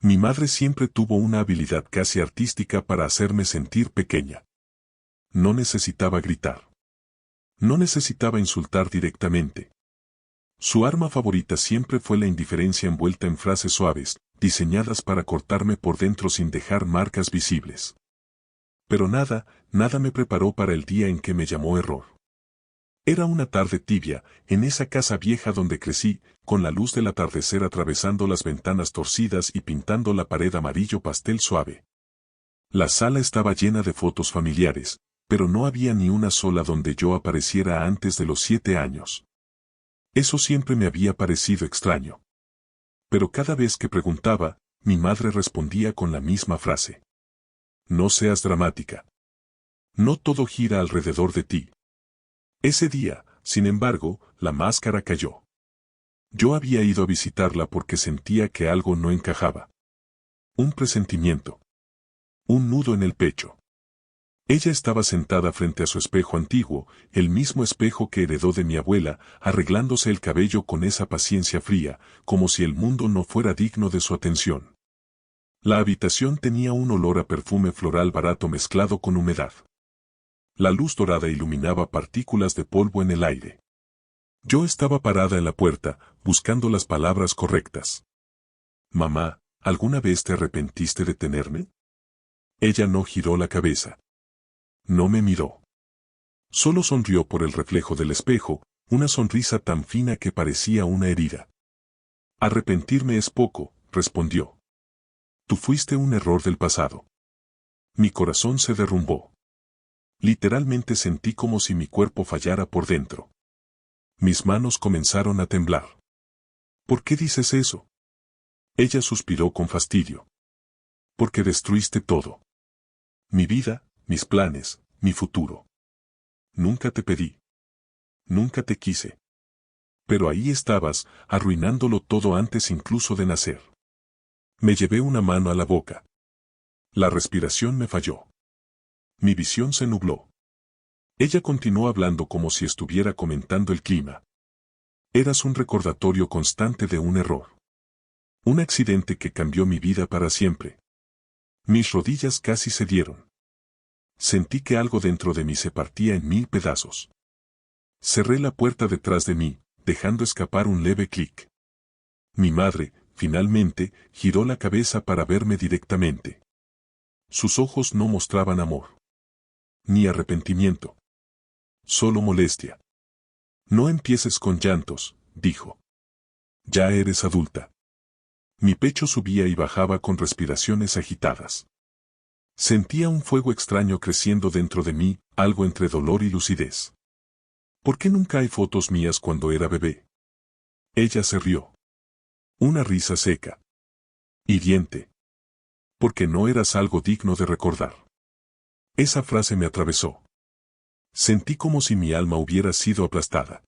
Mi madre siempre tuvo una habilidad casi artística para hacerme sentir pequeña. No necesitaba gritar. No necesitaba insultar directamente. Su arma favorita siempre fue la indiferencia envuelta en frases suaves, diseñadas para cortarme por dentro sin dejar marcas visibles. Pero nada me preparó para el día en que me llamó error. Era una tarde tibia, en esa casa vieja donde crecí, con la luz del atardecer atravesando las ventanas torcidas y pintando la pared amarillo pastel suave. La sala estaba llena de fotos familiares, pero no había ni una sola donde yo apareciera antes de los 7 años. Eso siempre me había parecido extraño. Pero cada vez que preguntaba, mi madre respondía con la misma frase. No seas dramática. No todo gira alrededor de ti. Ese día, sin embargo, la máscara cayó. Yo había ido a visitarla porque sentía que algo no encajaba. Un presentimiento. Un nudo en el pecho. Ella estaba sentada frente a su espejo antiguo, el mismo espejo que heredó de mi abuela, arreglándose el cabello con esa paciencia fría, como si el mundo no fuera digno de su atención. La habitación tenía un olor a perfume floral barato mezclado con humedad. La luz dorada iluminaba partículas de polvo en el aire. Yo estaba parada en la puerta, buscando las palabras correctas. Mamá, ¿alguna vez te arrepentiste de tenerme? Ella no giró la cabeza. No me miró. Solo sonrió por el reflejo del espejo, una sonrisa tan fina que parecía una herida. Arrepentirme es poco, respondió. Tú fuiste un error del pasado. Mi corazón se derrumbó. Literalmente sentí como si mi cuerpo fallara por dentro. Mis manos comenzaron a temblar. ¿Por qué dices eso? Ella suspiró con fastidio. Porque destruiste todo. Mi vida, mis planes, mi futuro. Nunca te pedí. Nunca te quise. Pero ahí estabas, arruinándolo todo antes incluso de nacer. Me llevé una mano a la boca. La respiración me falló. Mi visión se nubló. Ella continuó hablando como si estuviera comentando el clima. Eras un recordatorio constante de un error. Un accidente que cambió mi vida para siempre. Mis rodillas casi cedieron. Sentí que algo dentro de mí se partía en 1000 pedazos. Cerré la puerta detrás de mí, dejando escapar un leve clic. Mi madre, finalmente, giró la cabeza para verme directamente. Sus ojos no mostraban amor. Ni arrepentimiento. Solo molestia. No empieces con llantos, dijo. Ya eres adulta. Mi pecho subía y bajaba con respiraciones agitadas. Sentía un fuego extraño creciendo dentro de mí, algo entre dolor y lucidez. ¿Por qué nunca hay fotos mías cuando era bebé? Ella se rió. Una risa seca. Hiriente. Porque no eras algo digno de recordar. Esa frase me atravesó. Sentí como si mi alma hubiera sido aplastada.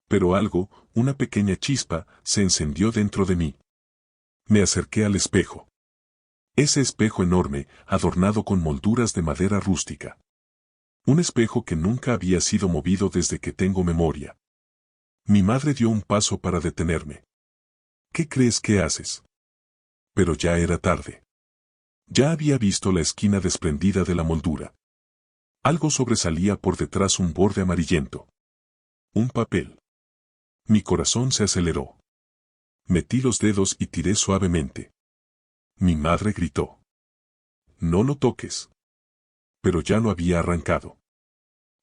Pero algo, una pequeña chispa, se encendió dentro de mí. Me acerqué al espejo. Ese espejo enorme, adornado con molduras de madera rústica. Un espejo que nunca había sido movido desde que tengo memoria. Mi madre dio un paso para detenerme. ¿Qué crees que haces? Pero ya era tarde. Ya había visto la esquina desprendida de la moldura. Algo sobresalía por detrás, un borde amarillento. Un papel. Mi corazón se aceleró. Metí los dedos y tiré suavemente. Mi madre gritó. No lo toques. Pero ya lo había arrancado.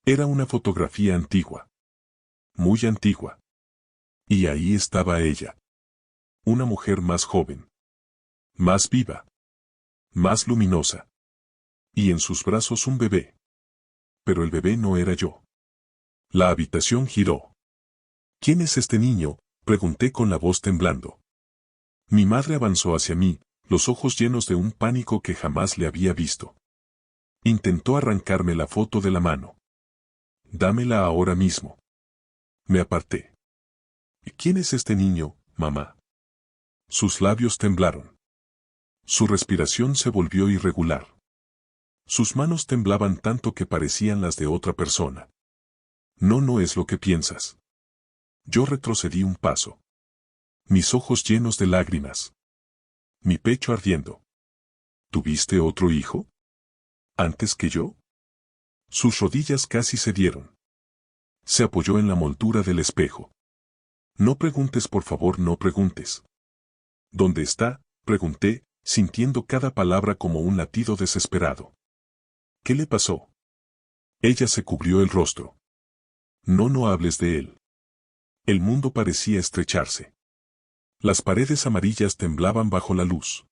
Era una fotografía antigua. Muy antigua. Y ahí estaba ella. Una mujer más joven. Más viva. Más luminosa. Y en sus brazos un bebé. Pero el bebé no era yo. La habitación giró. ¿Quién es este niño?, pregunté con la voz temblando. Mi madre avanzó hacia mí, los ojos llenos de un pánico que jamás le había visto. Intentó arrancarme la foto de la mano. Dámela ahora mismo. Me aparté. ¿Quién es este niño, mamá? Sus labios temblaron. Su respiración se volvió irregular. Sus manos temblaban tanto que parecían las de otra persona. No es lo que piensas. Yo retrocedí un paso. Mis ojos llenos de lágrimas. Mi pecho ardiendo. ¿Tuviste otro hijo? ¿Antes que yo? Sus rodillas casi cedieron. Se apoyó en la moldura del espejo. No preguntes, por favor, no preguntes. ¿Dónde está?, pregunté, sintiendo cada palabra como un latido desesperado. ¿Qué le pasó? Ella se cubrió el rostro. No, no hables de él. El mundo parecía estrecharse. Las paredes amarillas temblaban bajo la luz.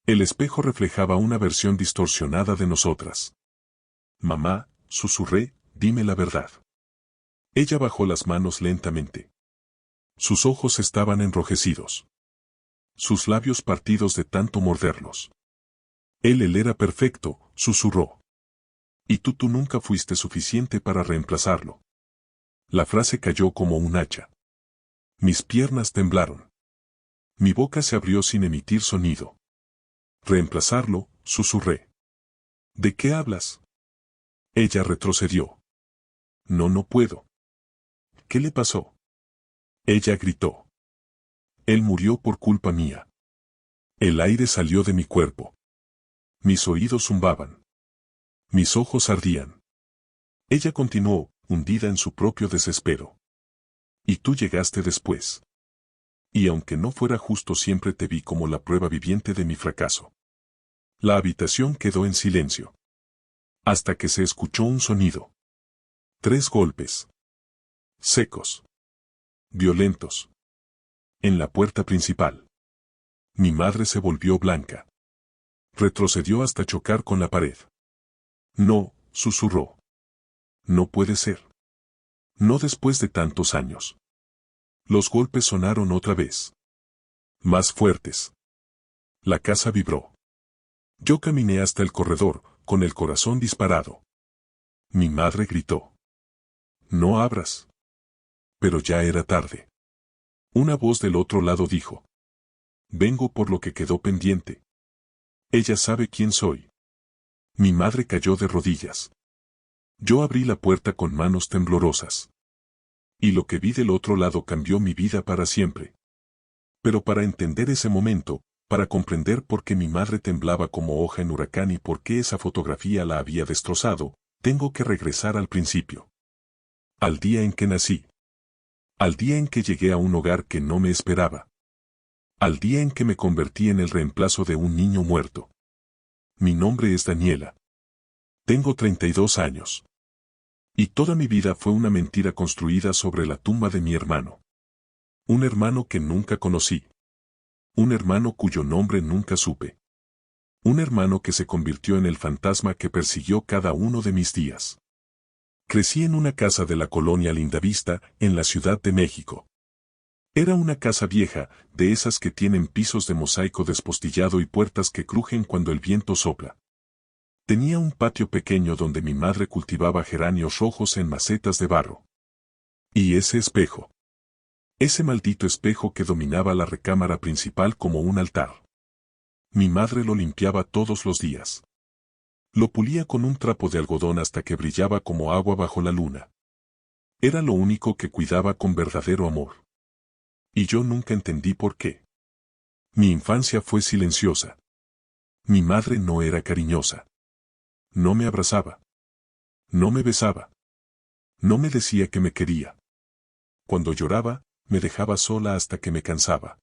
El espejo reflejaba una versión distorsionada de nosotras. Mamá, susurré, dime la verdad. Ella bajó las manos lentamente. Sus ojos estaban enrojecidos. Sus labios partidos de tanto morderlos. Él era perfecto, susurró. Y tú nunca fuiste suficiente para reemplazarlo. La frase cayó como un hacha. Mis piernas temblaron. Mi boca se abrió sin emitir sonido. Reemplazarlo, susurré. ¿De qué hablas? Ella retrocedió. No, no puedo. ¿Qué le pasó? Ella gritó. Él murió por culpa mía. El aire salió de mi cuerpo. Mis oídos zumbaban. Mis ojos ardían. Ella continuó, hundida en su propio desespero. Y tú llegaste después. Y aunque no fuera justo, siempre te vi como la prueba viviente de mi fracaso. La habitación quedó en silencio. Hasta que se escuchó un sonido. 3 golpes. Secos. Violentos. En la puerta principal. Mi madre se volvió blanca. Retrocedió hasta chocar con la pared. No, susurró. No puede ser. No después de tantos años. Los golpes sonaron otra vez. Más fuertes. La casa vibró. Yo caminé hasta el corredor, con el corazón disparado. Mi madre gritó. No abras. Pero ya era tarde. Una voz del otro lado dijo. Vengo por lo que quedó pendiente. Ella sabe quién soy. Mi madre cayó de rodillas. Yo abrí la puerta con manos temblorosas. Y lo que vi del otro lado cambió mi vida para siempre. Pero para entender ese momento, para comprender por qué mi madre temblaba como hoja en huracán y por qué esa fotografía la había destrozado, tengo que regresar al principio. Al día en que nací. Al día en que llegué a un hogar que no me esperaba. Al día en que me convertí en el reemplazo de un niño muerto. Mi nombre es Daniela. Tengo 32 años. Y toda mi vida fue una mentira construida sobre la tumba de mi hermano. Un hermano que nunca conocí. Un hermano cuyo nombre nunca supe. Un hermano que se convirtió en el fantasma que persiguió cada uno de mis días. Crecí en una casa de la colonia Lindavista, en la Ciudad de México. Era una casa vieja, de esas que tienen pisos de mosaico despostillado y puertas que crujen cuando el viento sopla. Tenía un patio pequeño donde mi madre cultivaba geranios rojos en macetas de barro. Y ese espejo. Ese maldito espejo que dominaba la recámara principal como un altar. Mi madre lo limpiaba todos los días. Lo pulía con un trapo de algodón hasta que brillaba como agua bajo la luna. Era lo único que cuidaba con verdadero amor. Y yo nunca entendí por qué. Mi infancia fue silenciosa. Mi madre no era cariñosa. No me abrazaba. No me besaba. No me decía que me quería. Cuando lloraba, me dejaba sola hasta que me cansaba.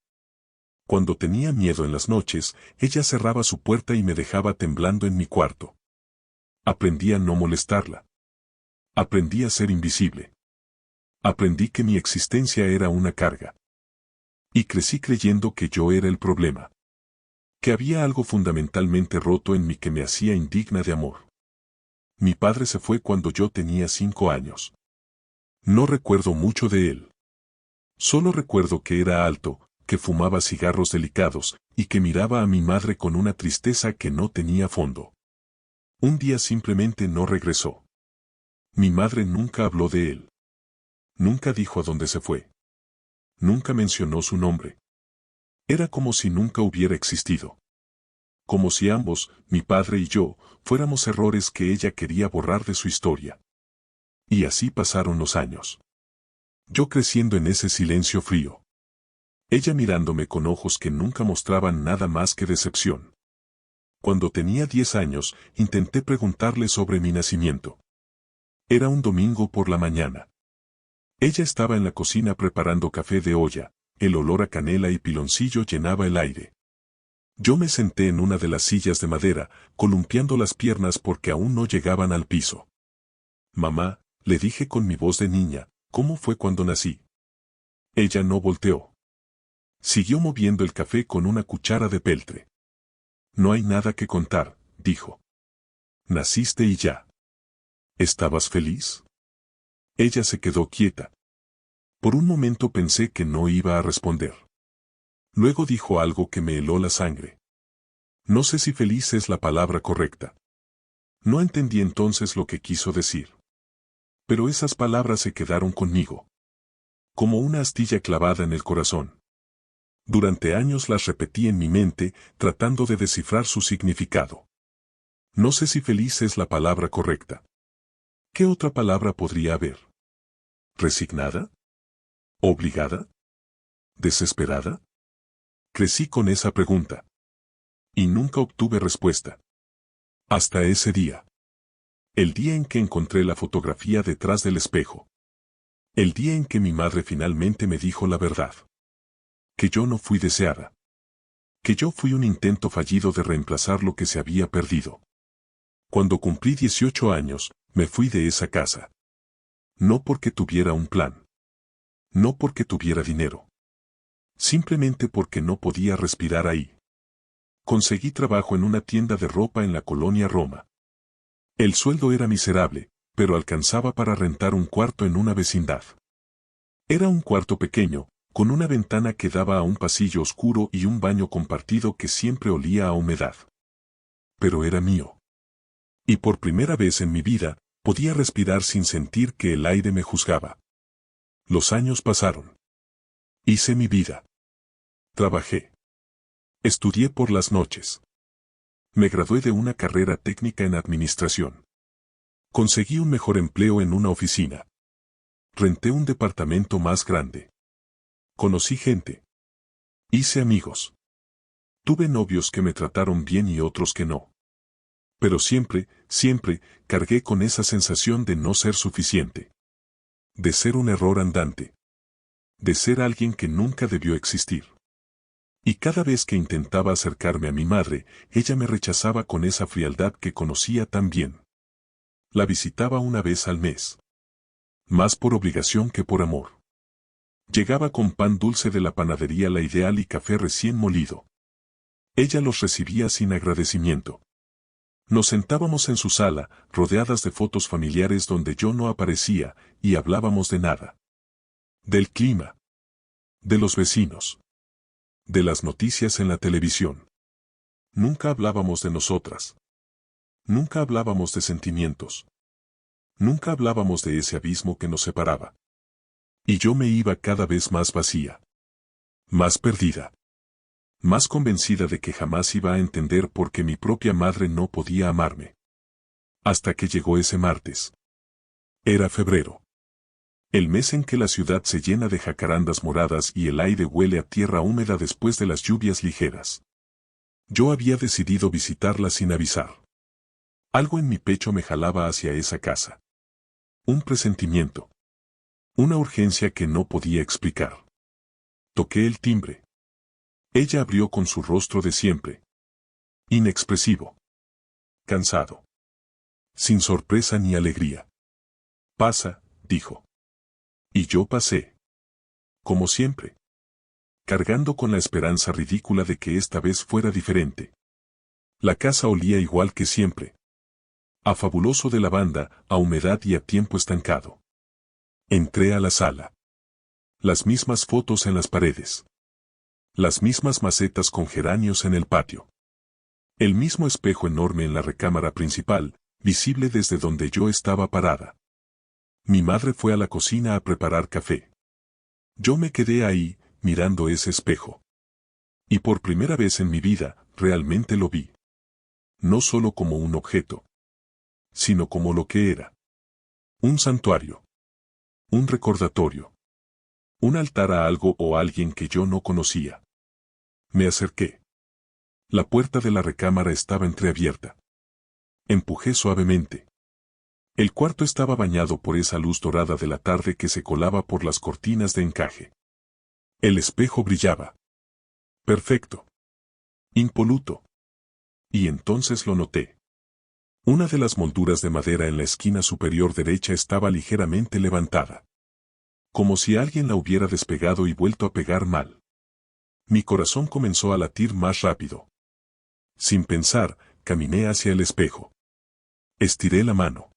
Cuando tenía miedo en las noches, ella cerraba su puerta y me dejaba temblando en mi cuarto. Aprendí a no molestarla. Aprendí a ser invisible. Aprendí que mi existencia era una carga. Y crecí creyendo que yo era el problema. Que había algo fundamentalmente roto en mí que me hacía indigna de amor. Mi padre se fue cuando yo tenía 5 años. No recuerdo mucho de él. Solo recuerdo que era alto, que fumaba cigarros delicados, y que miraba a mi madre con una tristeza que no tenía fondo. Un día simplemente no regresó. Mi madre nunca habló de él. Nunca dijo a dónde se fue. Nunca mencionó su nombre. Era como si nunca hubiera existido. Como si ambos, mi padre y yo, fuéramos errores que ella quería borrar de su historia. Y así pasaron los años. Yo creciendo en ese silencio frío. Ella mirándome con ojos que nunca mostraban nada más que decepción. Cuando tenía 10 años, intenté preguntarle sobre mi nacimiento. Era un domingo por la mañana. Ella estaba en la cocina preparando café de olla, el olor a canela y piloncillo llenaba el aire. Yo me senté en una de las sillas de madera, columpiando las piernas porque aún no llegaban al piso. Mamá, le dije con mi voz de niña, ¿cómo fue cuando nací? Ella no volteó. Siguió moviendo el café con una cuchara de peltre. No hay nada que contar, dijo. Naciste y ya. ¿Estabas feliz? Ella se quedó quieta. Por un momento pensé que no iba a responder. Luego dijo algo que me heló la sangre. No sé si feliz es la palabra correcta. No entendí entonces lo que quiso decir. Pero esas palabras se quedaron conmigo. Como una astilla clavada en el corazón. Durante años las repetí en mi mente, tratando de descifrar su significado. No sé si feliz es la palabra correcta. ¿Qué otra palabra podría haber? ¿Resignada? ¿Obligada? ¿Desesperada? Crecí con esa pregunta. Y nunca obtuve respuesta. Hasta ese día. El día en que encontré la fotografía detrás del espejo. El día en que mi madre finalmente me dijo la verdad. Que yo no fui deseada. Que yo fui un intento fallido de reemplazar lo que se había perdido. Cuando cumplí 18 años, me fui de esa casa. No porque tuviera un plan. No porque tuviera dinero. Simplemente porque no podía respirar ahí. Conseguí trabajo en una tienda de ropa en la colonia Roma. El sueldo era miserable, pero alcanzaba para rentar un cuarto en una vecindad. Era un cuarto pequeño, con una ventana que daba a un pasillo oscuro y un baño compartido que siempre olía a humedad. Pero era mío. Y por primera vez en mi vida, podía respirar sin sentir que el aire me juzgaba. Los años pasaron. Hice mi vida. Trabajé. Estudié por las noches. Me gradué de una carrera técnica en administración. Conseguí un mejor empleo en una oficina. Renté un departamento más grande. Conocí gente. Hice amigos. Tuve novios que me trataron bien y otros que no. Pero siempre, siempre, cargué con esa sensación de no ser suficiente. De ser un error andante. De ser alguien que nunca debió existir. Y cada vez que intentaba acercarme a mi madre, ella me rechazaba con esa frialdad que conocía tan bien. La visitaba una vez al mes. Más por obligación que por amor. Llegaba con pan dulce de la panadería La Ideal y café recién molido. Ella los recibía sin agradecimiento. Nos sentábamos en su sala, rodeadas de fotos familiares donde yo no aparecía, y hablábamos de nada. Del clima. De los vecinos. De las noticias en la televisión. Nunca hablábamos de nosotras. Nunca hablábamos de sentimientos. Nunca hablábamos de ese abismo que nos separaba. Y yo me iba cada vez más vacía. Más perdida. Más convencida de que jamás iba a entender por qué mi propia madre no podía amarme. Hasta que llegó ese martes. Era febrero. El mes en que la ciudad se llena de jacarandas moradas y el aire huele a tierra húmeda después de las lluvias ligeras. Yo había decidido visitarla sin avisar. Algo en mi pecho me jalaba hacia esa casa. Un presentimiento. Una urgencia que no podía explicar. Toqué el timbre. Ella abrió con su rostro de siempre. Inexpresivo. Cansado. Sin sorpresa ni alegría. Pasa, dijo. Y yo pasé. Como siempre. Cargando con la esperanza ridícula de que esta vez fuera diferente. La casa olía igual que siempre. A fabuloso de lavanda, a humedad y a tiempo estancado. Entré a la sala. Las mismas fotos en las paredes. Las mismas macetas con geranios en el patio. El mismo espejo enorme en la recámara principal, visible desde donde yo estaba parada. Mi madre fue a la cocina a preparar café. Yo me quedé ahí, mirando ese espejo. Y por primera vez en mi vida, realmente lo vi. No solo como un objeto, sino como lo que era. Un santuario. Un recordatorio. Un altar a algo o a alguien que yo no conocía. Me acerqué. La puerta de la recámara estaba entreabierta. Empujé suavemente. El cuarto estaba bañado por esa luz dorada de la tarde que se colaba por las cortinas de encaje. El espejo brillaba. Perfecto. Impoluto. Y entonces lo noté. Una de las molduras de madera en la esquina superior derecha estaba ligeramente levantada. Como si alguien la hubiera despegado y vuelto a pegar mal. Mi corazón comenzó a latir más rápido. Sin pensar, caminé hacia el espejo. Estiré la mano.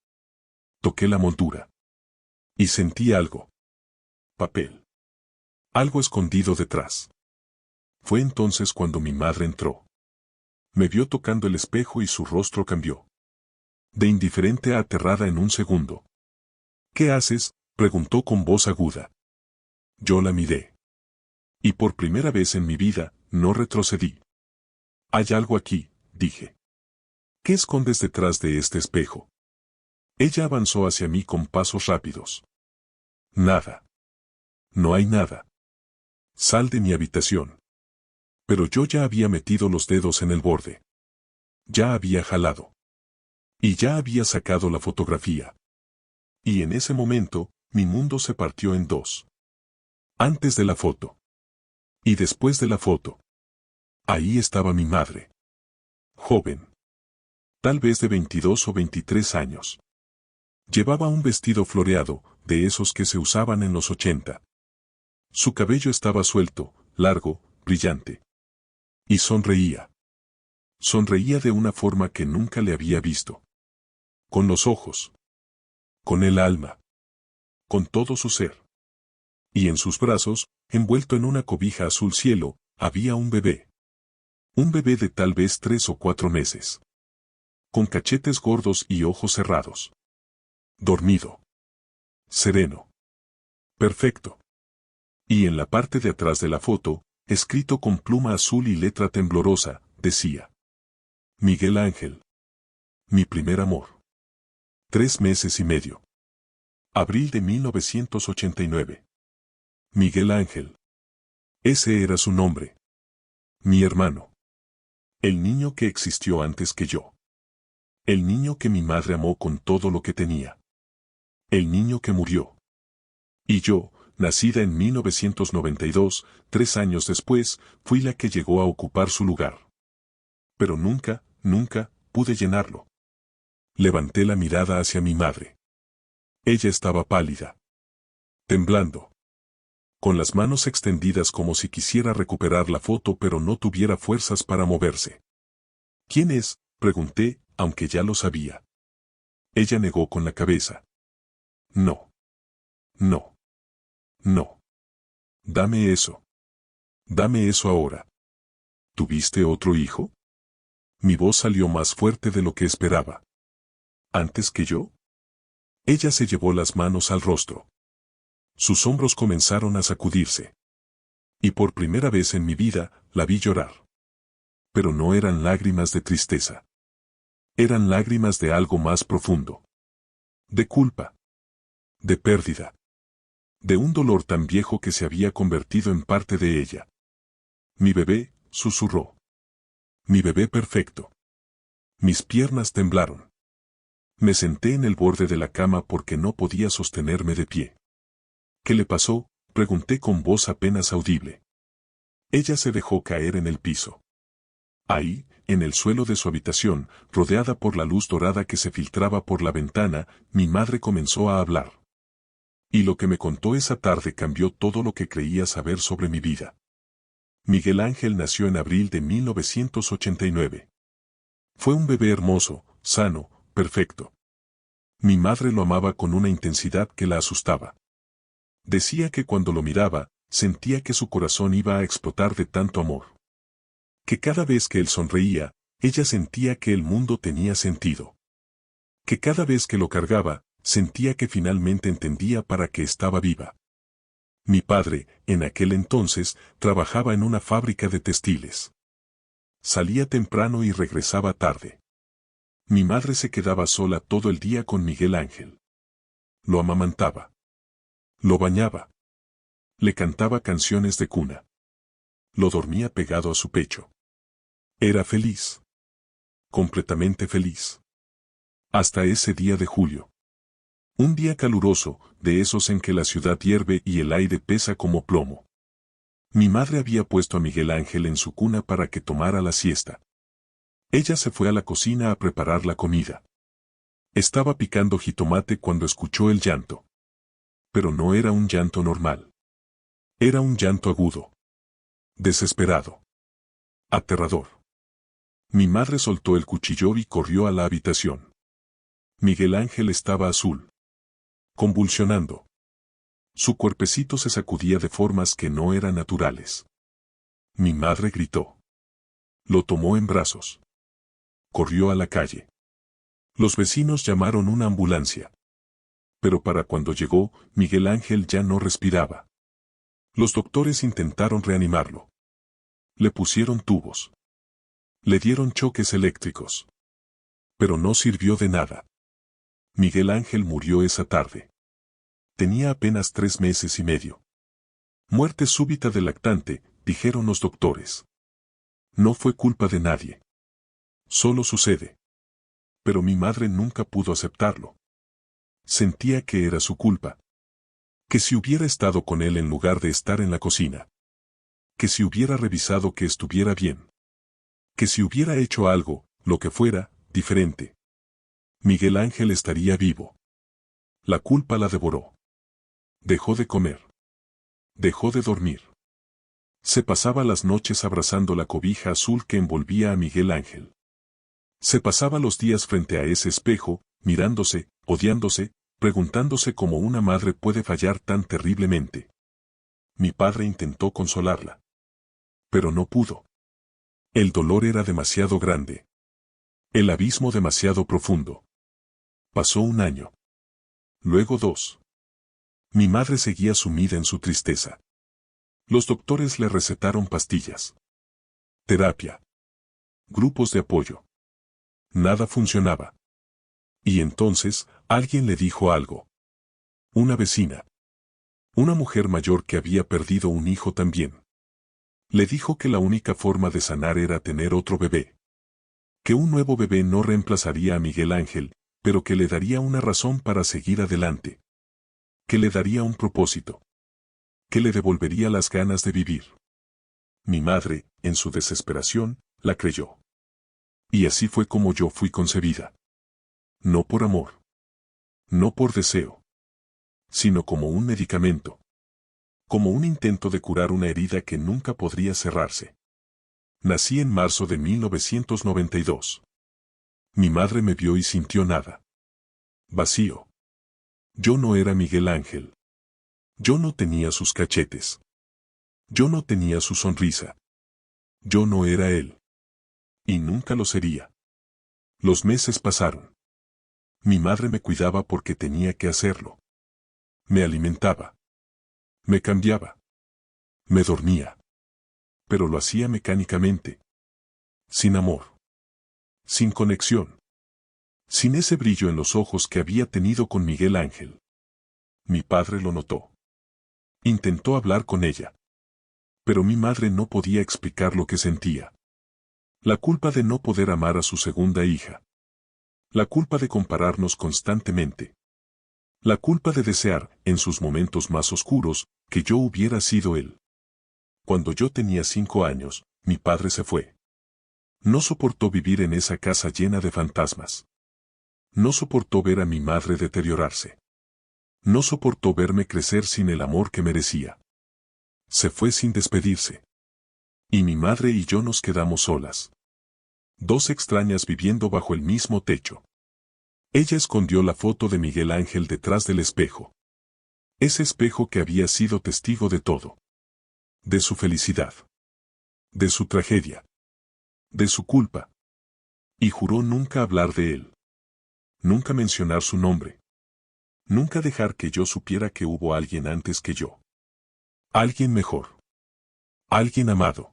Toqué la moldura. Y sentí algo. Papel. Algo escondido detrás. Fue entonces cuando mi madre entró. Me vio tocando el espejo y su rostro cambió. De indiferente a aterrada en un segundo. ¿Qué haces?, preguntó con voz aguda. Yo la miré. Y por primera vez en mi vida, no retrocedí. Hay algo aquí, dije. ¿Qué escondes detrás de este espejo? Ella avanzó hacia mí con pasos rápidos. Nada. No hay nada. Sal de mi habitación. Pero yo ya había metido los dedos en el borde. Ya había jalado. Y ya había sacado la fotografía. Y en ese momento, mi mundo se partió en dos. Antes de la foto. Y después de la foto. Ahí estaba mi madre. Joven. Tal vez de 22 o 23 años. Llevaba un vestido floreado, de esos que se usaban en los 80. Su cabello estaba suelto, largo, brillante. Y sonreía. Sonreía de una forma que nunca le había visto. Con los ojos. Con el alma. Con todo su ser. Y en sus brazos, envuelto en una cobija azul cielo, había un bebé. Un bebé de tal vez 3 o 4 meses. Con cachetes gordos y ojos cerrados. Dormido. Sereno. Perfecto. Y en la parte de atrás de la foto, escrito con pluma azul y letra temblorosa, decía: Miguel Ángel. Mi primer amor. 3 meses y medio. Abril de 1989. Miguel Ángel. Ese era su nombre. Mi hermano. El niño que existió antes que yo. El niño que mi madre amó con todo lo que tenía. El niño que murió. Y yo, nacida en 1992, 3 años después, fui la que llegó a ocupar su lugar. Pero nunca, nunca, pude llenarlo. Levanté la mirada hacia mi madre. Ella estaba pálida. Temblando. Con las manos extendidas como si quisiera recuperar la foto pero no tuviera fuerzas para moverse. ¿Quién es?, pregunté, aunque ya lo sabía. Ella negó con la cabeza. No. No. No. Dame eso. Dame eso ahora. ¿Tuviste otro hijo? Mi voz salió más fuerte de lo que esperaba. ¿Antes que yo? Ella se llevó las manos al rostro. Sus hombros comenzaron a sacudirse. Y por primera vez en mi vida, la vi llorar. Pero no eran lágrimas de tristeza. Eran lágrimas de algo más profundo. De culpa. De pérdida. De un dolor tan viejo que se había convertido en parte de ella. Mi bebé, susurró. Mi bebé perfecto. Mis piernas temblaron. Me senté en el borde de la cama porque no podía sostenerme de pie. ¿Qué le pasó?, pregunté con voz apenas audible. Ella se dejó caer en el piso. Ahí, en el suelo de su habitación, rodeada por la luz dorada que se filtraba por la ventana, mi madre comenzó a hablar. Y lo que me contó esa tarde cambió todo lo que creía saber sobre mi vida. Miguel Ángel nació en abril de 1989. Fue un bebé hermoso, sano, perfecto. Mi madre lo amaba con una intensidad que la asustaba. Decía que cuando lo miraba, sentía que su corazón iba a explotar de tanto amor. Que cada vez que él sonreía, ella sentía que el mundo tenía sentido. Que cada vez que lo cargaba, sentía que finalmente entendía para qué estaba viva. Mi padre, en aquel entonces, trabajaba en una fábrica de textiles. Salía temprano y regresaba tarde. Mi madre se quedaba sola todo el día con Miguel Ángel. Lo amamantaba. Lo bañaba. Le cantaba canciones de cuna. Lo dormía pegado a su pecho. Era feliz. Completamente feliz. Hasta ese día de julio. Un día caluroso, de esos en que la ciudad hierve y el aire pesa como plomo. Mi madre había puesto a Miguel Ángel en su cuna para que tomara la siesta. Ella se fue a la cocina a preparar la comida. Estaba picando jitomate cuando escuchó el llanto. Pero no era un llanto normal. Era un llanto agudo. Desesperado. Aterrador. Mi madre soltó el cuchillo y corrió a la habitación. Miguel Ángel estaba azul. Convulsionando. Su cuerpecito se sacudía de formas que no eran naturales. Mi madre gritó. Lo tomó en brazos. Corrió a la calle. Los vecinos llamaron una ambulancia. Pero para cuando llegó, Miguel Ángel ya no respiraba. Los doctores intentaron reanimarlo. Le pusieron tubos. Le dieron choques eléctricos. Pero no sirvió de nada. Miguel Ángel murió esa tarde. Tenía apenas 3 meses y medio. Muerte súbita del lactante, dijeron los doctores. No fue culpa de nadie. Solo sucede. Pero mi madre nunca pudo aceptarlo. Sentía que era su culpa. Que si hubiera estado con él en lugar de estar en la cocina. Que si hubiera revisado que estuviera bien. Que si hubiera hecho algo, lo que fuera, diferente. Miguel Ángel estaría vivo. La culpa la devoró. Dejó de comer. Dejó de dormir. Se pasaba las noches abrazando la cobija azul que envolvía a Miguel Ángel. Se pasaba los días frente a ese espejo, mirándose, odiándose, preguntándose cómo una madre puede fallar tan terriblemente. Mi padre intentó consolarla. Pero no pudo. El dolor era demasiado grande. El abismo demasiado profundo. Pasó 1 año. Luego 2. Mi madre seguía sumida en su tristeza. Los doctores le recetaron pastillas. Terapia. Grupos de apoyo. Nada funcionaba. Y entonces, alguien le dijo algo. Una vecina. Una mujer mayor que había perdido un hijo también. Le dijo que la única forma de sanar era tener otro bebé. Que un nuevo bebé no reemplazaría a Miguel Ángel, pero que le daría una razón para seguir adelante. Que le daría un propósito. Que le devolvería las ganas de vivir. Mi madre, en su desesperación, la creyó. Y así fue como yo fui concebida. No por amor. No por deseo. Sino como un medicamento. Como un intento de curar una herida que nunca podría cerrarse. Nací en marzo de 1992. Mi madre me vio y sintió nada. Vacío. Yo no era Miguel Ángel. Yo no tenía sus cachetes. Yo no tenía su sonrisa. Yo no era él. Y nunca lo sería. Los meses pasaron. Mi madre me cuidaba porque tenía que hacerlo. Me alimentaba. Me cambiaba. Me dormía. Pero lo hacía mecánicamente. Sin amor. Sin conexión. Sin ese brillo en los ojos que había tenido con Miguel Ángel. Mi padre lo notó. Intentó hablar con ella. Pero mi madre no podía explicar lo que sentía. La culpa de no poder amar a su segunda hija. La culpa de compararnos constantemente. La culpa de desear, en sus momentos más oscuros, que yo hubiera sido él. Cuando yo tenía 5 años, mi padre se fue. No soportó vivir en esa casa llena de fantasmas. No soportó ver a mi madre deteriorarse. No soportó verme crecer sin el amor que merecía. Se fue sin despedirse. Y mi madre y yo nos quedamos solas. 2 extrañas viviendo bajo el mismo techo. Ella escondió la foto de Miguel Ángel detrás del espejo. Ese espejo que había sido testigo de todo. De su felicidad. De su tragedia. De su culpa. Y juró nunca hablar de él. Nunca mencionar su nombre. Nunca dejar que yo supiera que hubo alguien antes que yo. Alguien mejor. Alguien amado.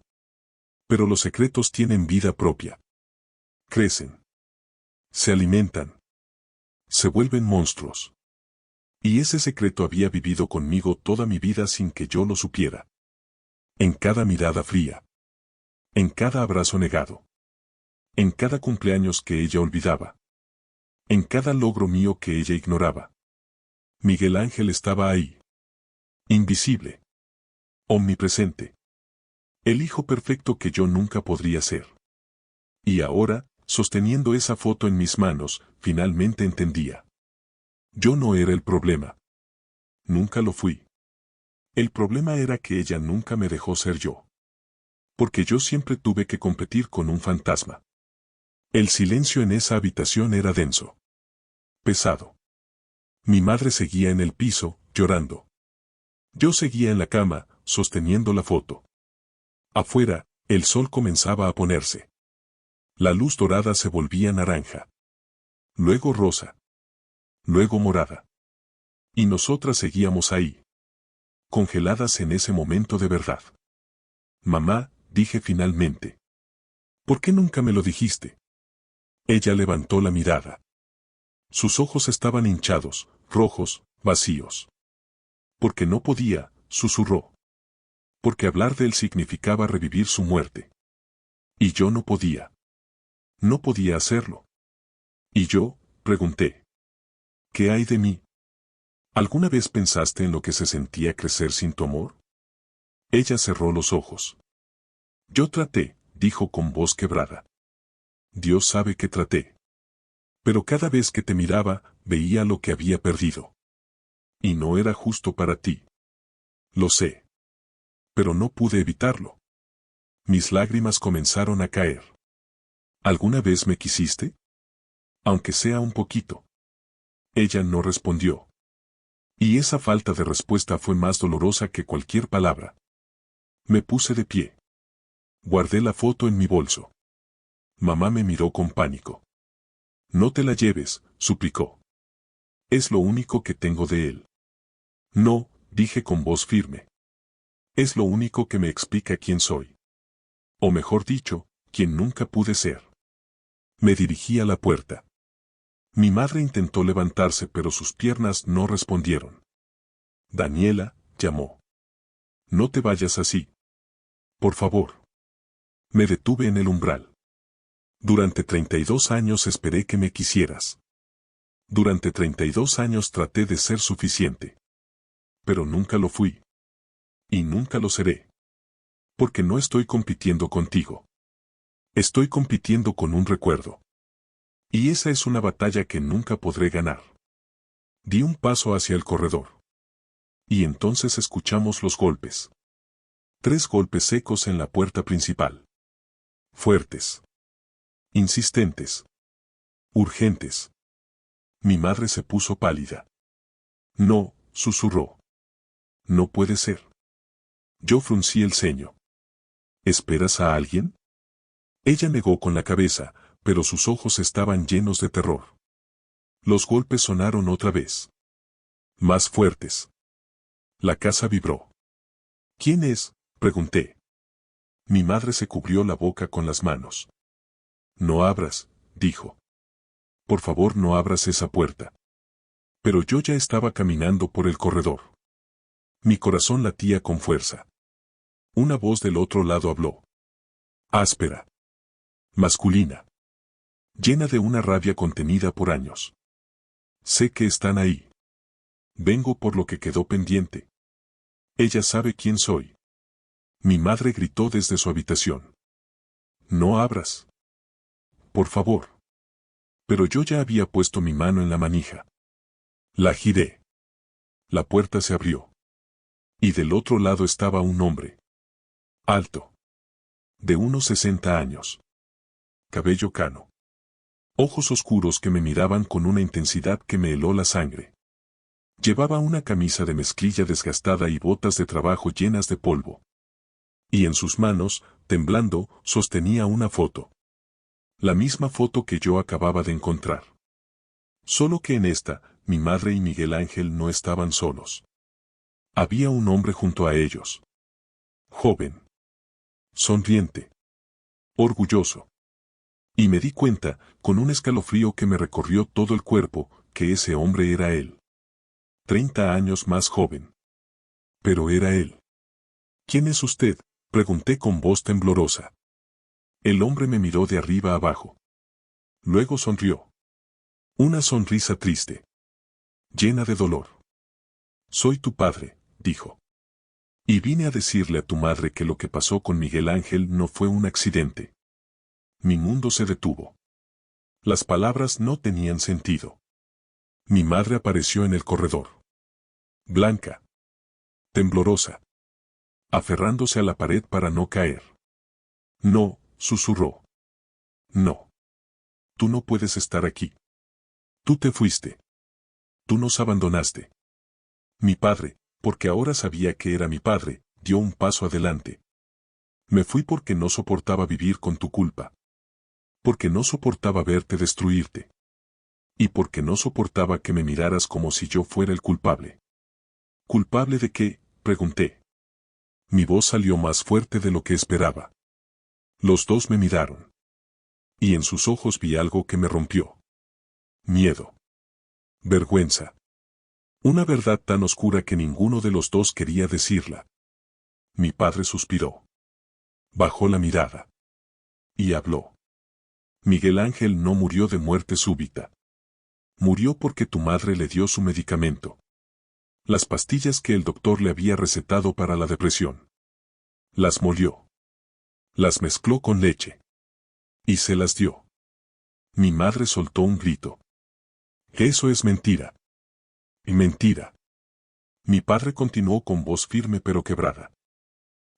Pero los secretos tienen vida propia. Crecen. Se alimentan. Se vuelven monstruos. Y ese secreto había vivido conmigo toda mi vida sin que yo lo supiera. En cada mirada fría. En cada abrazo negado. En cada cumpleaños que ella olvidaba. En cada logro mío que ella ignoraba. Miguel Ángel estaba ahí. Invisible. Omnipresente. El hijo perfecto que yo nunca podría ser. Y ahora, sosteniendo esa foto en mis manos, finalmente entendía. Yo no era el problema. Nunca lo fui. El problema era que ella nunca me dejó ser yo. Porque yo siempre tuve que competir con un fantasma. El silencio en esa habitación era denso. Pesado. Mi madre seguía en el piso, llorando. Yo seguía en la cama, sosteniendo la foto. Afuera, el sol comenzaba a ponerse. La luz dorada se volvía naranja. Luego rosa. Luego morada. Y nosotras seguíamos ahí. Congeladas en ese momento de verdad. Mamá, dije finalmente. ¿Por qué nunca me lo dijiste? Ella levantó la mirada. Sus ojos estaban hinchados, rojos, vacíos. Porque no podía, susurró. Porque hablar de él significaba revivir su muerte. Y yo no podía. No podía hacerlo. ¿Y yo? Pregunté. ¿Qué hay de mí? ¿Alguna vez pensaste en lo que se sentía crecer sin tu amor? Ella cerró los ojos. Yo traté, dijo con voz quebrada. Dios sabe que traté. Pero cada vez que te miraba, veía lo que había perdido. Y no era justo para ti. Lo sé. Pero no pude evitarlo. Mis lágrimas comenzaron a caer. ¿Alguna vez me quisiste? Aunque sea un poquito. Ella no respondió. Y esa falta de respuesta fue más dolorosa que cualquier palabra. Me puse de pie. Guardé la foto en mi bolso. Mamá me miró con pánico. No te la lleves, suplicó. Es lo único que tengo de él. No, dije con voz firme. Es lo único que me explica quién soy. O mejor dicho, quién nunca pude ser. Me dirigí a la puerta. Mi madre intentó levantarse pero sus piernas no respondieron. Daniela, llamó. No te vayas así. Por favor. Me detuve en el umbral. Durante 32 años esperé que me quisieras. Durante 32 años traté de ser suficiente. Pero nunca lo fui. Y nunca lo seré. Porque no estoy compitiendo contigo. Estoy compitiendo con un recuerdo. Y esa es una batalla que nunca podré ganar. Di un paso hacia el corredor. Y entonces escuchamos los golpes. 3 golpes secos en la puerta principal. Fuertes. Insistentes. Urgentes. Mi madre se puso pálida. No, susurró. No puede ser. Yo fruncí el ceño. ¿Esperas a alguien? Ella negó con la cabeza, pero sus ojos estaban llenos de terror. Los golpes sonaron otra vez. Más fuertes. La casa vibró. ¿Quién es? Pregunté. Mi madre se cubrió la boca con las manos. No abras, dijo. Por favor, no abras esa puerta. Pero yo ya estaba caminando por el corredor. Mi corazón latía con fuerza. Una voz del otro lado habló. Áspera. Masculina. Llena de una rabia contenida por años. Sé que están ahí. Vengo por lo que quedó pendiente. Ella sabe quién soy. Mi madre gritó desde su habitación. No abras. Por favor. Pero yo ya había puesto mi mano en la manija. La giré. La puerta se abrió. Y del otro lado estaba un hombre. Alto. De unos 60 años. Cabello cano. Ojos oscuros que me miraban con una intensidad que me heló la sangre. Llevaba una camisa de mezclilla desgastada y botas de trabajo llenas de polvo. Y en sus manos, temblando, sostenía una foto. La misma foto que yo acababa de encontrar. Solo que en esta, mi madre y Miguel Ángel no estaban solos. Había un hombre junto a ellos. Joven. Sonriente. Orgulloso. Y me di cuenta, con un escalofrío que me recorrió todo el cuerpo, que ese hombre era él. 30 años más joven. Pero era él. ¿Quién es usted?, pregunté con voz temblorosa. El hombre me miró de arriba abajo. Luego sonrió. Una sonrisa triste. Llena de dolor. Soy tu padre, dijo. Y vine a decirle a tu madre que lo que pasó con Miguel Ángel no fue un accidente. Mi mundo se detuvo. Las palabras no tenían sentido. Mi madre apareció en el corredor. Blanca. Temblorosa. Aferrándose a la pared para no caer. No, susurró. No. Tú no puedes estar aquí. Tú te fuiste. Tú nos abandonaste. Mi padre, porque ahora sabía que era mi padre, dio un paso adelante. Me fui porque no soportaba vivir con tu culpa. Porque no soportaba verte destruirte. Y porque no soportaba que me miraras como si yo fuera el culpable. ¿Culpable de qué?, pregunté. Mi voz salió más fuerte de lo que esperaba. Los dos me miraron. Y en sus ojos vi algo que me rompió. Miedo. Vergüenza. Una verdad tan oscura que ninguno de los dos quería decirla. Mi padre suspiró. Bajó la mirada. Y habló. Miguel Ángel no murió de muerte súbita. Murió porque tu madre le dio su medicamento. Las pastillas que el doctor le había recetado para la depresión. Las molió. Las mezcló con leche. Y se las dio. Mi madre soltó un grito. Eso es mentira. Mentira. Mi padre continuó con voz firme pero quebrada.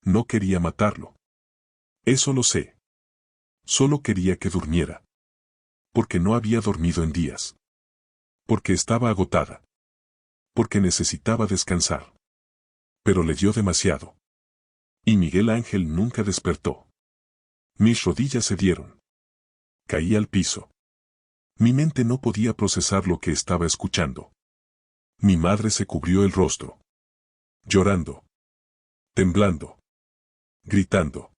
No quería matarlo. Eso lo sé. Solo quería que durmiera. Porque no había dormido en días. Porque estaba agotada. Porque necesitaba descansar. Pero le dio demasiado. Y Miguel Ángel nunca despertó. Mis rodillas cedieron. Caí al piso. Mi mente no podía procesar lo que estaba escuchando. Mi madre se cubrió el rostro. Llorando. Temblando. Gritando.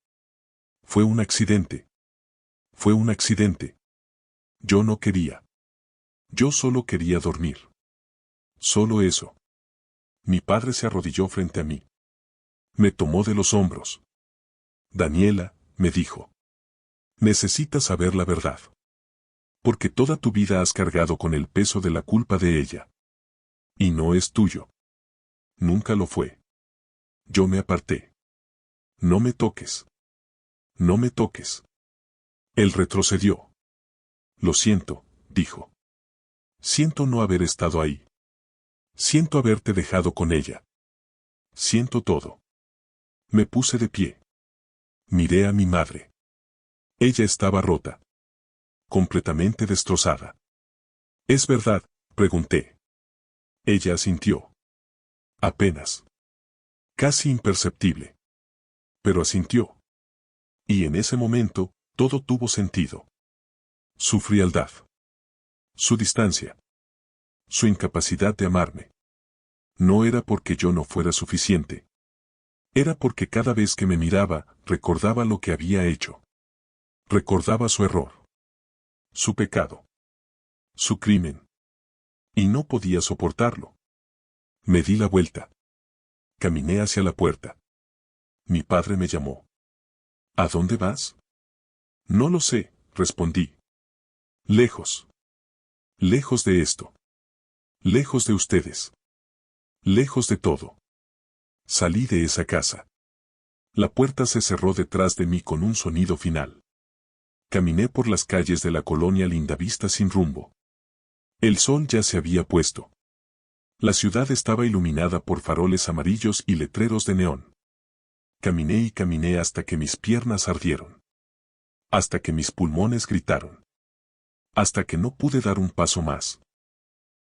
Fue un accidente. Fue un accidente. Yo no quería. Yo solo quería dormir. Solo eso. Mi padre se arrodilló frente a mí. Me tomó de los hombros. Daniela, me dijo. Necesitas saber la verdad. Porque toda tu vida has cargado con el peso de la culpa de ella. Y no es tuyo. Nunca lo fue. Yo me aparté. No me toques. No me toques. Él retrocedió. Lo siento, dijo. Siento no haber estado ahí. Siento haberte dejado con ella. Siento todo. Me puse de pie. Miré a mi madre. Ella estaba rota. Completamente destrozada. ¿Es verdad?, pregunté. Ella asintió. Apenas. Casi imperceptible. Pero asintió. Y en ese momento, todo tuvo sentido. Su frialdad. Su distancia. Su incapacidad de amarme. No era porque yo no fuera suficiente. Era porque cada vez que me miraba, recordaba lo que había hecho. Recordaba su error. Su pecado. Su crimen. Y no podía soportarlo. Me di la vuelta. Caminé hacia la puerta. Mi padre me llamó. ¿A dónde vas? No lo sé, respondí. Lejos. Lejos de esto. Lejos de ustedes. Lejos de todo. Salí de esa casa. La puerta se cerró detrás de mí con un sonido final. Caminé por las calles de la colonia Lindavista sin rumbo. El sol ya se había puesto. La ciudad estaba iluminada por faroles amarillos y letreros de neón. Caminé y caminé hasta que mis piernas ardieron. Hasta que mis pulmones gritaron. Hasta que no pude dar un paso más.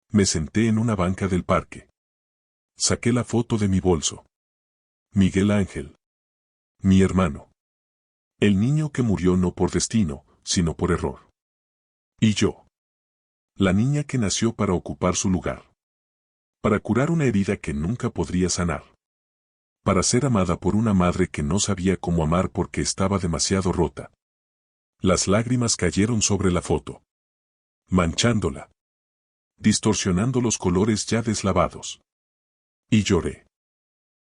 Me senté en una banca del parque. Saqué la foto de mi bolso. Miguel Ángel. Mi hermano. El niño que murió no por destino, sino por error. Y yo. La niña que nació para ocupar su lugar. Para curar una herida que nunca podría sanar. Para ser amada por una madre que no sabía cómo amar porque estaba demasiado rota. Las lágrimas cayeron sobre la foto. Manchándola. Distorsionando los colores ya deslavados. Y lloré.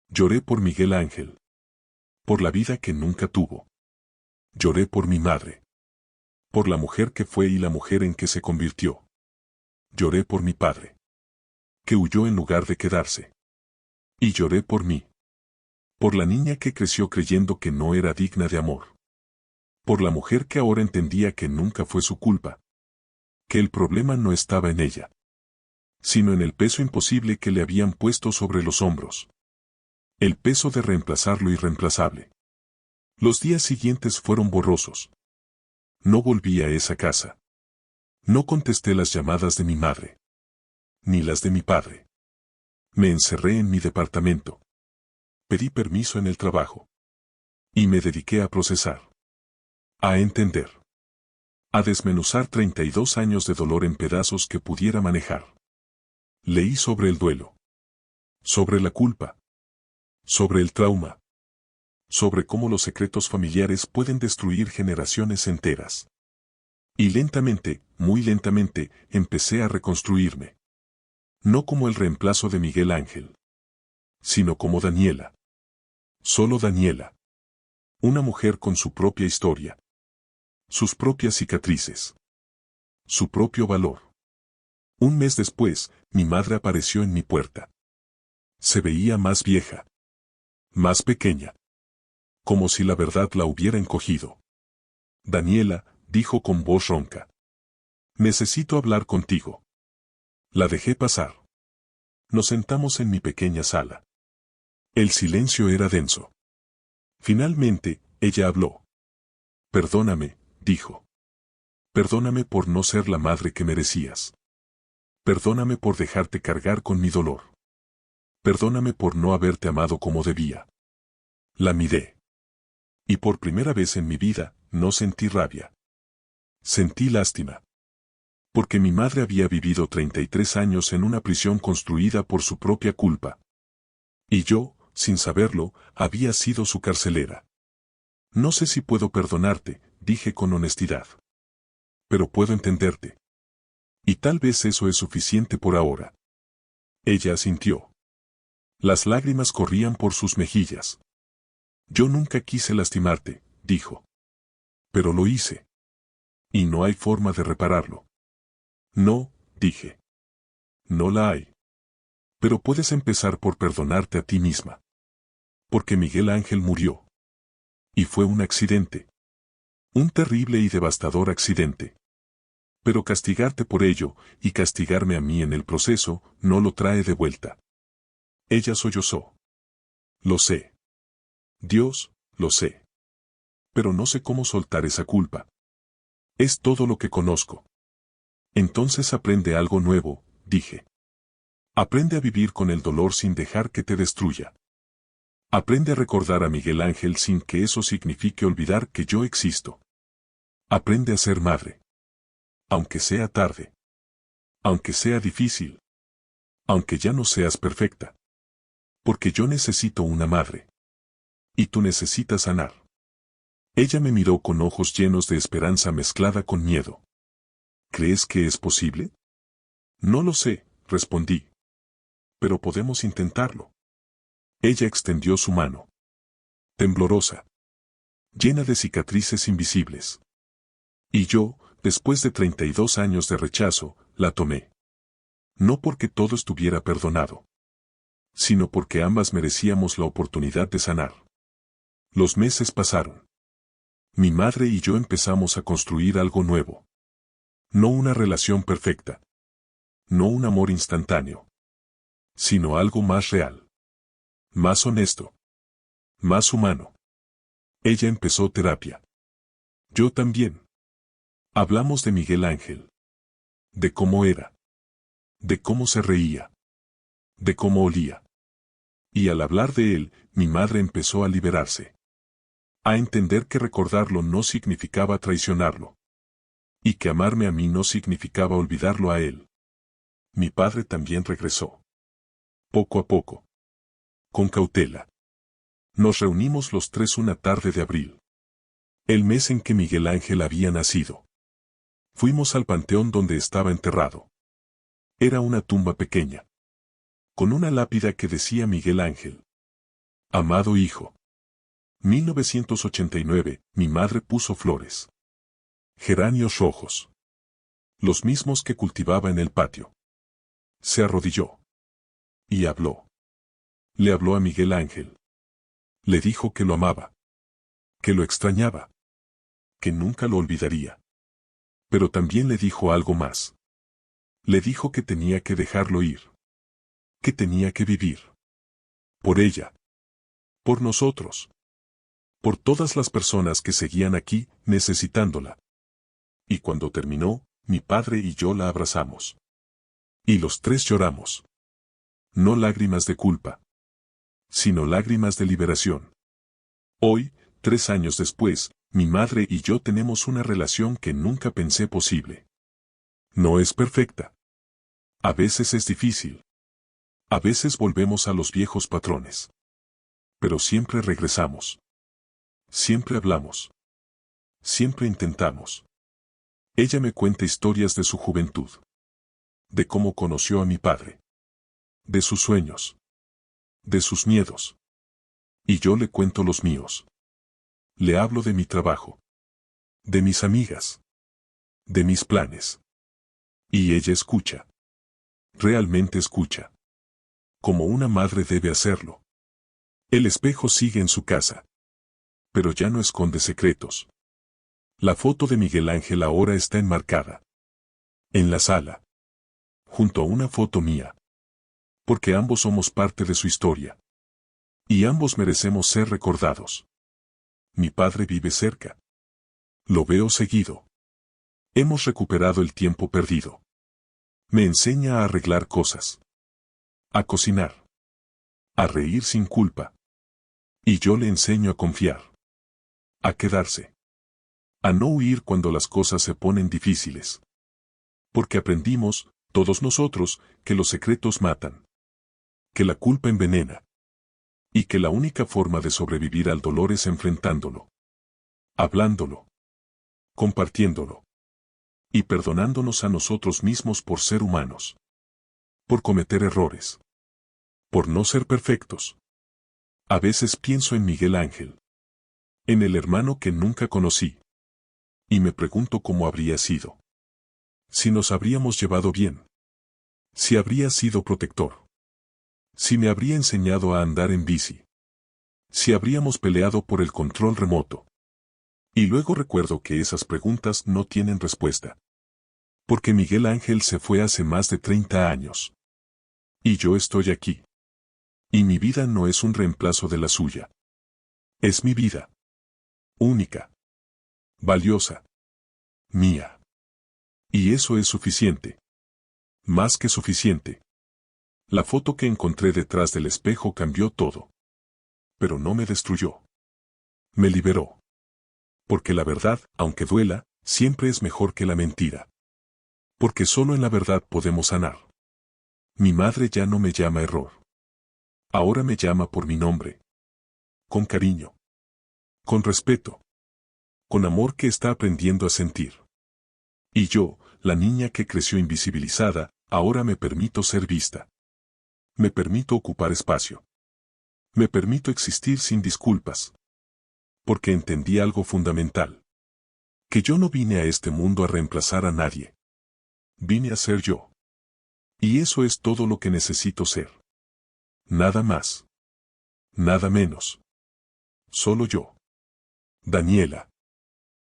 Lloré por Miguel Ángel. Por la vida que nunca tuvo. Lloré por mi madre. Por la mujer que fue y la mujer en que se convirtió. Lloré por mi padre, que huyó en lugar de quedarse. Y lloré por mí. Por la niña que creció creyendo que no era digna de amor. Por la mujer que ahora entendía que nunca fue su culpa. Que el problema no estaba en ella, sino en el peso imposible que le habían puesto sobre los hombros. El peso de reemplazar lo irreemplazable. Los días siguientes fueron borrosos. No volví a esa casa. No contesté las llamadas de mi madre, ni las de mi padre. Me encerré en mi departamento. Pedí permiso en el trabajo. Y me dediqué a procesar. A entender. A desmenuzar 32 años de dolor en pedazos que pudiera manejar. Leí sobre el duelo. Sobre la culpa. Sobre el trauma. Sobre cómo los secretos familiares pueden destruir generaciones enteras. Y lentamente, muy lentamente, empecé a reconstruirme. No como el reemplazo de Miguel Ángel, sino como Daniela. Solo Daniela. Una mujer con su propia historia. Sus propias cicatrices. Su propio valor. Un mes después, mi madre apareció en mi puerta. Se veía más vieja. Más pequeña. Como si la verdad la hubiera encogido. Daniela, dijo con voz ronca. Necesito hablar contigo. La dejé pasar. Nos sentamos en mi pequeña sala. El silencio era denso. Finalmente, ella habló. Perdóname, dijo. Perdóname por no ser la madre que merecías. Perdóname por dejarte cargar con mi dolor. Perdóname por no haberte amado como debía. La miré. Y por primera vez en mi vida, no sentí rabia. Sentí lástima. Porque mi madre había vivido 33 años en una prisión construida por su propia culpa. Y yo, sin saberlo, había sido su carcelera. No sé si puedo perdonarte, dije con honestidad. Pero puedo entenderte. Y tal vez eso es suficiente por ahora. Ella asintió. Las lágrimas corrían por sus mejillas. Yo nunca quise lastimarte, dijo. Pero lo hice. Y no hay forma de repararlo. No, dije. No la hay. Pero puedes empezar por perdonarte a ti misma. Porque Miguel Ángel murió. Y fue un accidente. Un terrible y devastador accidente. Pero castigarte por ello, y castigarme a mí en el proceso, no lo trae de vuelta. Ella sollozó. Lo sé. Dios, lo sé. Pero no sé cómo soltar esa culpa. Es todo lo que conozco. Entonces aprende algo nuevo, dije. Aprende a vivir con el dolor sin dejar que te destruya. Aprende a recordar a Miguel Ángel sin que eso signifique olvidar que yo existo. Aprende a ser madre. Aunque sea tarde. Aunque sea difícil. Aunque ya no seas perfecta. Porque yo necesito una madre. Y tú necesitas sanar. Ella me miró con ojos llenos de esperanza mezclada con miedo. ¿Crees que es posible? No lo sé, respondí. Pero podemos intentarlo. Ella extendió su mano. Temblorosa. Llena de cicatrices invisibles. Y yo, después de 32 años de rechazo, la tomé. No porque todo estuviera perdonado. Sino porque ambas merecíamos la oportunidad de sanar. Los meses pasaron. Mi madre y yo empezamos a construir algo nuevo. No una relación perfecta. No un amor instantáneo. Sino algo más real. Más honesto. Más humano. Ella empezó terapia. Yo también. Hablamos de Miguel Ángel. De cómo era. De cómo se reía. De cómo olía. Y al hablar de él, mi madre empezó a liberarse. A entender que recordarlo no significaba traicionarlo. Y que amarme a mí no significaba olvidarlo a él. Mi padre también regresó. Poco a poco. Con cautela. Nos reunimos los tres una tarde de abril. El mes en que Miguel Ángel había nacido. Fuimos al panteón donde estaba enterrado. Era una tumba pequeña. con una lápida que decía Miguel Ángel. Amado hijo. 1989, mi madre puso flores. Geranios rojos. Los mismos que cultivaba en el patio. Se arrodilló. Y habló. Le habló a Miguel Ángel. Le dijo que lo amaba. Que lo extrañaba. Que nunca lo olvidaría. Pero también le dijo algo más. Le dijo que tenía que dejarlo ir. Que tenía que vivir. Por ella. Por nosotros. Por todas las personas que seguían aquí, necesitándola. Y cuando terminó, mi padre y yo la abrazamos. Y los tres lloramos. No lágrimas de culpa, sino lágrimas de liberación. Hoy, 3 años después, mi madre y yo tenemos una relación que nunca pensé posible. No es perfecta. A veces es difícil. A veces volvemos a los viejos patrones. Pero siempre regresamos. Siempre hablamos. Siempre intentamos. Ella me cuenta historias de su juventud. De cómo conoció a mi padre. De sus sueños. De sus miedos. Y yo le cuento los míos. Le hablo de mi trabajo. De mis amigas. De mis planes. Y ella escucha. Realmente escucha. Como una madre debe hacerlo. El espejo sigue en su casa. Pero ya no esconde secretos. La foto de Miguel Ángel ahora está enmarcada. En la sala. Junto a una foto mía. Porque ambos somos parte de su historia. Y ambos merecemos ser recordados. Mi padre vive cerca. Lo veo seguido. Hemos recuperado el tiempo perdido. Me enseña a arreglar cosas. A cocinar. A reír sin culpa. Y yo le enseño a confiar. A quedarse. A no huir cuando las cosas se ponen difíciles. Porque aprendimos, todos nosotros, que los secretos matan. Que la culpa envenena. Y que la única forma de sobrevivir al dolor es enfrentándolo. Hablándolo. Compartiéndolo. Y perdonándonos a nosotros mismos por ser humanos. Por cometer errores. Por no ser perfectos. A veces pienso en Miguel Ángel. En el hermano que nunca conocí. Y me pregunto cómo habría sido. Si nos habríamos llevado bien. Si habría sido protector. Si me habría enseñado a andar en bici. Si habríamos peleado por el control remoto. Y luego recuerdo que esas preguntas no tienen respuesta. Porque Miguel Ángel se fue hace más de 30 años. Y yo estoy aquí. Y mi vida no es un reemplazo de la suya. Es mi vida. Única. Valiosa. Mía. Y eso es suficiente. Más que suficiente. La foto que encontré detrás del espejo cambió todo. Pero no me destruyó. Me liberó. Porque la verdad, aunque duela, siempre es mejor que la mentira. Porque solo en la verdad podemos sanar. Mi madre ya no me llama error. Ahora me llama por mi nombre. Con cariño. Con respeto. Con amor que está aprendiendo a sentir. Y yo, la niña que creció invisibilizada, ahora me permito ser vista. Me permito ocupar espacio. Me permito existir sin disculpas. Porque entendí algo fundamental. Que yo no vine a este mundo a reemplazar a nadie. Vine a ser yo. Y eso es todo lo que necesito ser. Nada más. Nada menos. Solo yo. Daniela.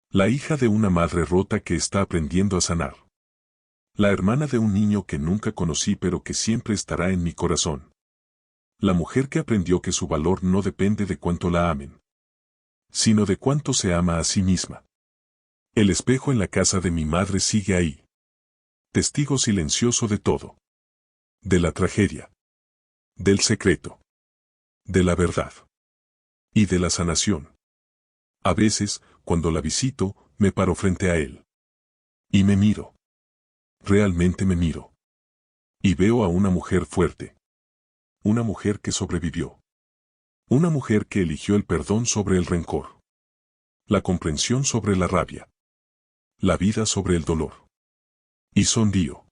La hija de una madre rota que está aprendiendo a sanar. La hermana de un niño que nunca conocí pero que siempre estará en mi corazón. La mujer que aprendió que su valor no depende de cuánto la amen, sino de cuánto se ama a sí misma. El espejo en la casa de mi madre sigue ahí. Testigo silencioso de todo. De la tragedia. Del secreto. De la verdad. Y de la sanación. A veces, cuando la visito, me paro frente a él. Y me miro. Realmente me miro. Y veo a una mujer fuerte. Una mujer que sobrevivió. Una mujer que eligió el perdón sobre el rencor. La comprensión sobre la rabia. La vida sobre el dolor. Y sonrío.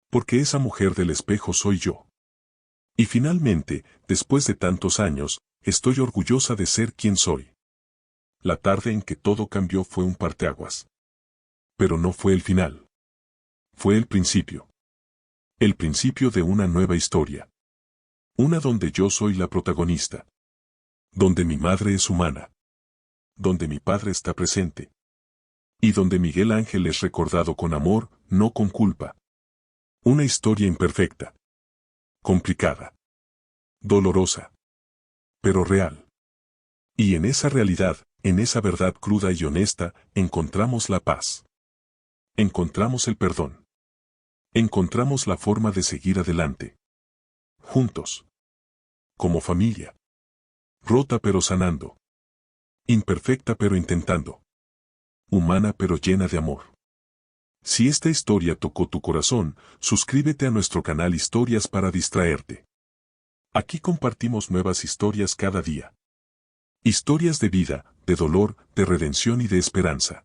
Porque esa mujer del espejo soy yo. Y finalmente, después de tantos años, estoy orgullosa de ser quien soy. La tarde en que todo cambió fue un parteaguas. Pero no fue el final. Fue el principio. El principio de una nueva historia. Una donde yo soy la protagonista. Donde mi madre es humana. Donde mi padre está presente. Y donde Miguel Ángel es recordado con amor, no con culpa. Una historia imperfecta. Complicada. Dolorosa. Pero real. Y en esa realidad, en esa verdad cruda y honesta, encontramos la paz. Encontramos el perdón. Encontramos la forma de seguir adelante. Juntos. Como familia. Rota pero sanando. Imperfecta pero intentando. Humana pero llena de amor. Si esta historia tocó tu corazón, suscríbete a nuestro canal Historias para distraerte. Aquí compartimos nuevas historias cada día. Historias de vida, de dolor, de redención y de esperanza.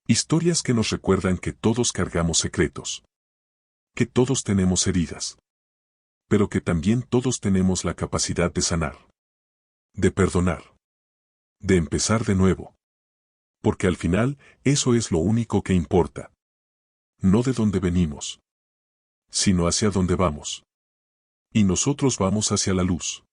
Historias que nos recuerdan que todos cargamos secretos. Que todos tenemos heridas. Pero que también todos tenemos la capacidad de sanar. De perdonar. De empezar de nuevo. Porque al final, eso es lo único que importa. No de dónde venimos, sino hacia dónde vamos. Y nosotros vamos hacia la luz.